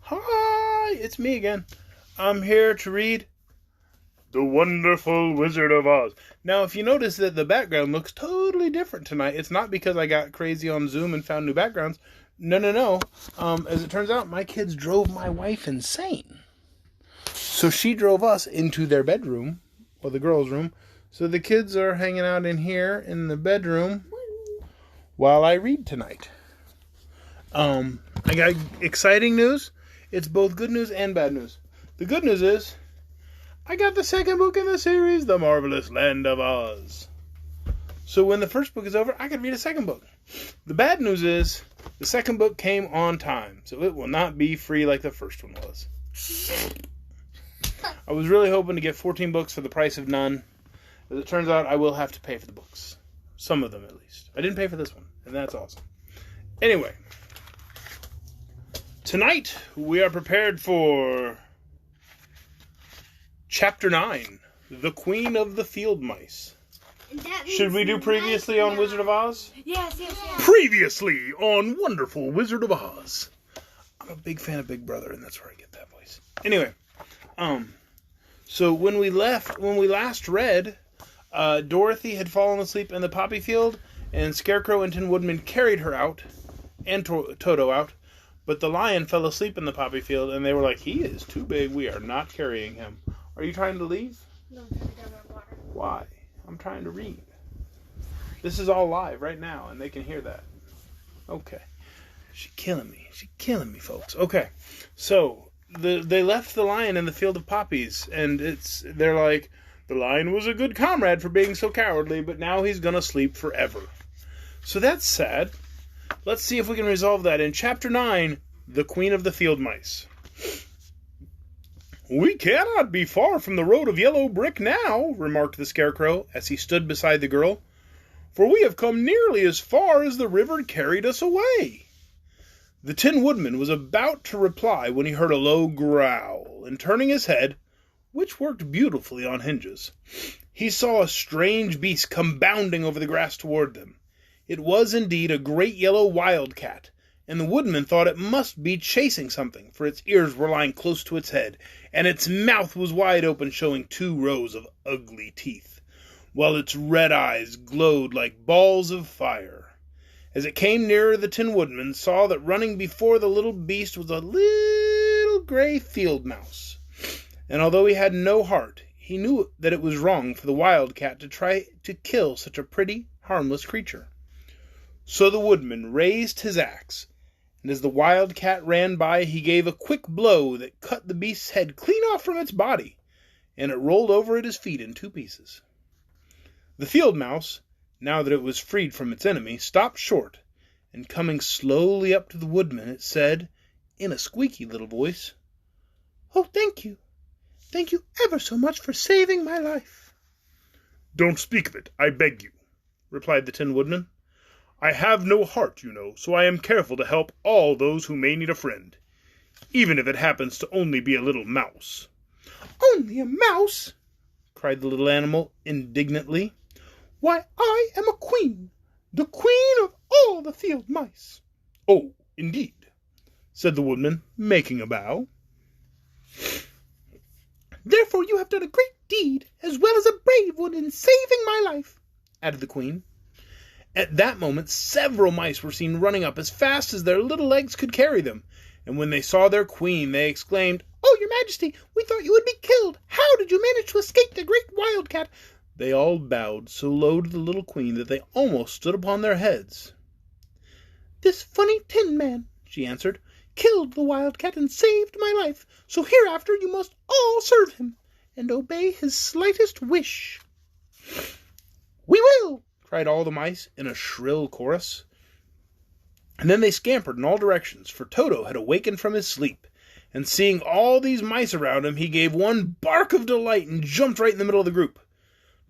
Hi, it's me again. I'm here to read The Wonderful Wizard of Oz. Now, if you notice that the background looks totally different tonight, it's not because I got crazy on Zoom and found new backgrounds. No. As it turns out, my kids drove my wife insane. So she drove us into their bedroom, or the girls' room. So the kids are hanging out in here in the bedroom while I read tonight. I got exciting news. It's both good news and bad news. The good news is I got the second book in the series, The Marvelous Land of Oz. So when the first book is over, I can read a second book. The bad news is the second book came on time, so it will not be free like the first one was. I was really hoping to get 14 books for the price of none. As it turns out, I will have to pay for the books. Some of them, at least. I didn't pay for this one, and that's awesome. Anyway, tonight we are prepared for Chapter 9, The Queen of the Field Mice. Should we do previously on Wizard of Oz? Yes. Previously on Wonderful Wizard of Oz. I'm a big fan of Big Brother, and that's where I get that voice. Anyway, so when we last read, Dorothy had fallen asleep in the poppy field, and Scarecrow and Tin Woodman carried her out, and Toto out, but the lion fell asleep in the poppy field, and they were like, he is too big, we are not carrying him. Are you trying to leave? No, I'm trying to grab my water. Why? I'm trying to read. This is all live right now, and they can hear that. Okay. She's killing me, folks. Okay. So, they left the lion in the field of poppies, and they're like, the lion was a good comrade for being so cowardly, but now he's gonna sleep forever. So that's sad. Let's see if we can resolve that in Chapter 9, The Queen of the Field Mice. We cannot be far from the road of yellow brick now, remarked the Scarecrow as he stood beside the girl, for we have come nearly as far as the river carried us away. The Tin Woodman was about to reply when he heard a low growl, and turning his head, which worked beautifully on hinges, he saw a strange beast come bounding over the grass toward them. It was indeed a great yellow wildcat, and the Woodman thought it must be chasing something, for its ears were lying close to its head, and its mouth was wide open, showing 2 rows of ugly teeth, while its red eyes glowed like balls of fire. As it came nearer, the Tin Woodman saw that running before the little beast was a little gray field mouse, and although he had no heart, he knew that it was wrong for the wildcat to try to kill such a pretty, harmless creature. So the Woodman raised his axe, and as the wildcat ran by, he gave a quick blow that cut the beast's head clean off from its body, and it rolled over at his feet in 2 pieces. The field mouse, now that it was freed from its enemy, stopped short, and coming slowly up to the Woodman, it said, in a squeaky little voice, "Oh, thank you. Thank you ever so much for saving my life." "Don't speak of it, I beg you," replied the Tin Woodman. "I have no heart, you know, so I am careful to help all those who may need a friend, even if it happens to only be a little mouse." "Only a mouse?" cried the little animal indignantly. "Why, I am a queen, the queen of all the field mice." "Oh, indeed," said the Woodman, making a bow. "Therefore you have done a great deed, as well as a brave one, in saving my life," added the queen. At that moment, several mice were seen running up as fast as their little legs could carry them, and when they saw their queen, they exclaimed, "Oh, your Majesty, we thought you would be killed. How did you manage to escape the great wildcat?" They all bowed so low to the little queen that they almost stood upon their heads. "This funny tin man," she answered, "killed the wildcat and saved my life, so hereafter you must all serve him, and obey his slightest wish." "We will!" cried all the mice in a shrill chorus. And then they scampered in all directions, for Toto had awakened from his sleep, and seeing all these mice around him, he gave one bark of delight and jumped right in the middle of the group.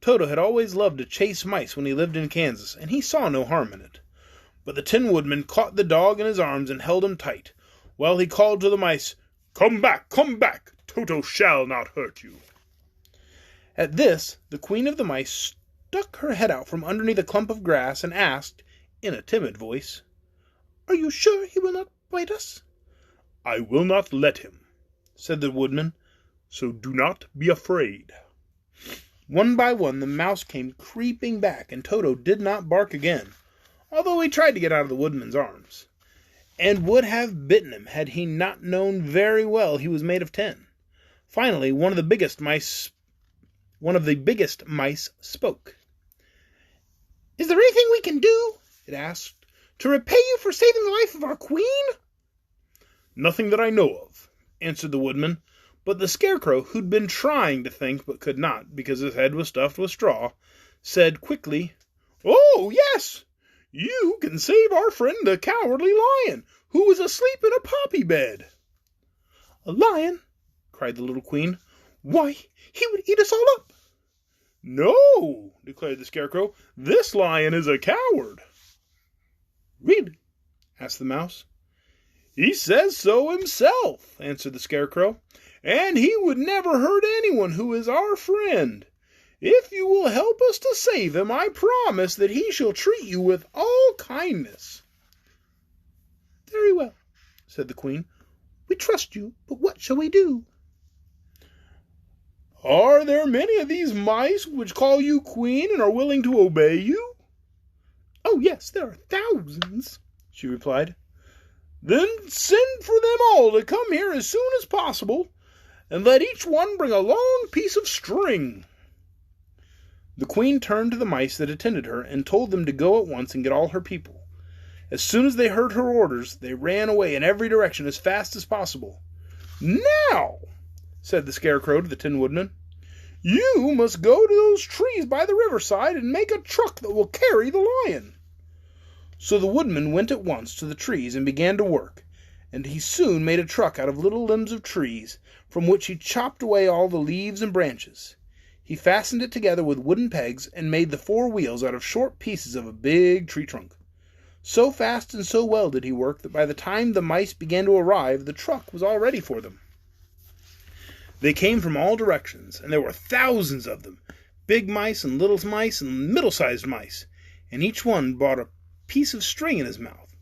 Toto had always loved to chase mice when he lived in Kansas, and he saw no harm in it. But the Tin Woodman caught the dog in his arms and held him tight, while he called to the mice, come back, Toto shall not hurt you." At this, the Queen of the Mice stuck her head out from underneath a clump of grass and asked, in a timid voice, "Are you sure he will not bite us?" I will not let him, said the woodman, so do not be afraid. One by one the mouse came creeping back, and Toto did not bark again, although he tried to get out of the woodman's arms, and would have bitten him had he not known very well he was made of tin. Finally, one of the biggest mice spoke. "Is there anything we can do," it asked, "to repay you for saving the life of our queen?" "Nothing that I know of," answered the woodman, but the Scarecrow, who'd been trying to think but could not because his head was stuffed with straw, said quickly, "Oh, yes! You can save our friend the Cowardly Lion, who is asleep in a poppy bed." "A lion?" cried the little queen. "Why, he would eat us all up." "No," declared the Scarecrow, "this lion is a coward." "Really?" asked the mouse. "He says so himself," answered the Scarecrow, "and he would never hurt anyone who is our friend. If you will help us to save him, I promise that he shall treat you with all kindness." "Very well," said the queen. "We trust you, but what shall we do?" "Are there many of these mice which call you queen and are willing to obey you?" "Oh, yes, there are thousands," she replied. "Then send for them all to come here as soon as possible, and let each one bring a long piece of string." The queen turned to the mice that attended her and told them to go at once and get all her people. As soon as they heard her orders, they ran away in every direction as fast as possible. "Now," said the Scarecrow to the Tin Woodman, "you must go to those trees by the riverside and make a truck that will carry the lion." So the woodman went at once to the trees and began to work, and he soon made a truck out of little limbs of trees, from which he chopped away all the leaves and branches. He fastened it together with wooden pegs and made the four wheels out of short pieces of a big tree trunk. So fast and so well did he work that by the time the mice began to arrive, the truck was all ready for them. They came from all directions, and there were thousands of them, big mice and little mice and middle-sized mice, and each one brought a piece of string in his mouth.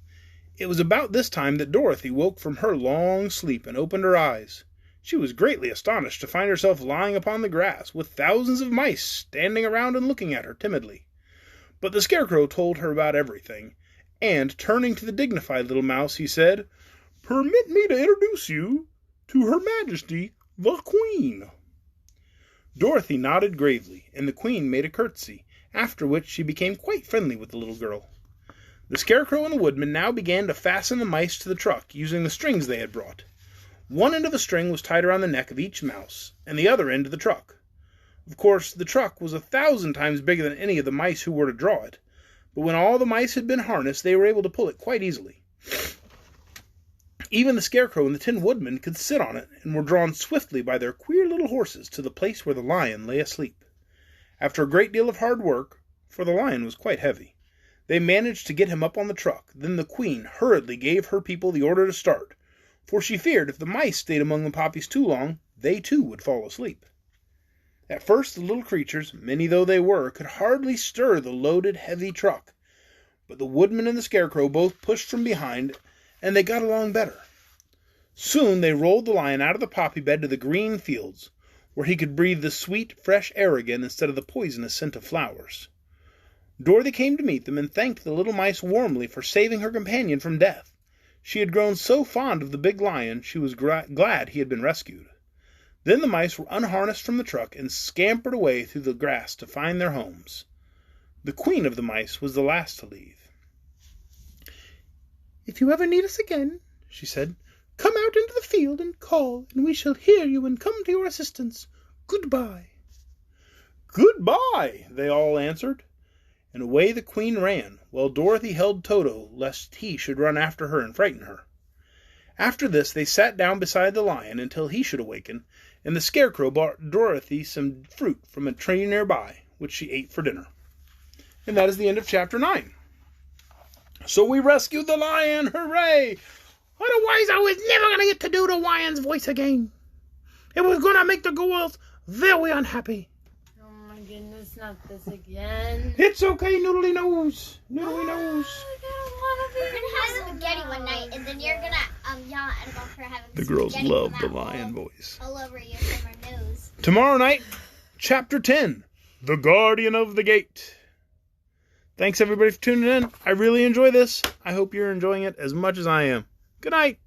It was about this time that Dorothy woke from her long sleep and opened her eyes. She was greatly astonished to find herself lying upon the grass, with thousands of mice standing around and looking at her timidly. But the Scarecrow told her about everything, and, turning to the dignified little mouse, he said, "Permit me to introduce you to Her Majesty, the Queen." Dorothy nodded gravely, and the Queen made a curtsy, after which she became quite friendly with the little girl. The Scarecrow and the Woodman now began to fasten the mice to the truck, using the strings they had brought. One end of a string was tied around the neck of each mouse, and the other end to the truck. Of course, the truck was 1,000 times bigger than any of the mice who were to draw it, but when all the mice had been harnessed, they were able to pull it quite easily. Even the Scarecrow and the Tin Woodman could sit on it, and were drawn swiftly by their queer little horses to the place where the lion lay asleep. After a great deal of hard work, for the lion was quite heavy, they managed to get him up on the truck. Then the Queen hurriedly gave her people the order to start, for she feared if the mice stayed among the poppies too long, they too would fall asleep. At first the little creatures, many though they were, could hardly stir the loaded, heavy truck, but the Woodman and the Scarecrow both pushed from behind, and they got along better. Soon they rolled the lion out of the poppy bed to the green fields, where he could breathe the sweet, fresh air again instead of the poisonous scent of flowers. Dorothy came to meet them and thanked the little mice warmly for saving her companion from death. She had grown so fond of the big lion, she was glad he had been rescued. Then the mice were unharnessed from the truck and scampered away through the grass to find their homes. The Queen of the Mice was the last to leave. "If you ever need us again," she said, "come out into the field and call, and we shall hear you and come to your assistance. Goodbye." "Goodbye," they all answered, and away the Queen ran, while Dorothy held Toto lest he should run after her and frighten her. After this they sat down beside the lion until he should awaken, and the Scarecrow brought Dorothy some fruit from a tree nearby, which she ate for dinner. And that is the end of Chapter 9. So we rescued the lion! Hooray! Otherwise I was never going to get to do the lion's voice again. It was going to make the girls very unhappy. Oh my goodness, not this again. It's okay, Noodly Nose. Noodly Nose. We're gonna have spaghetti one night, and then you're gonna yawn about her having The girls spaghetti love come the out lion voice. all over you from her nose. Tomorrow night, Chapter 10, The Guardian of the Gate. Thanks, everybody, for tuning in. I really enjoy this. I hope you're enjoying it as much as I am. Good night.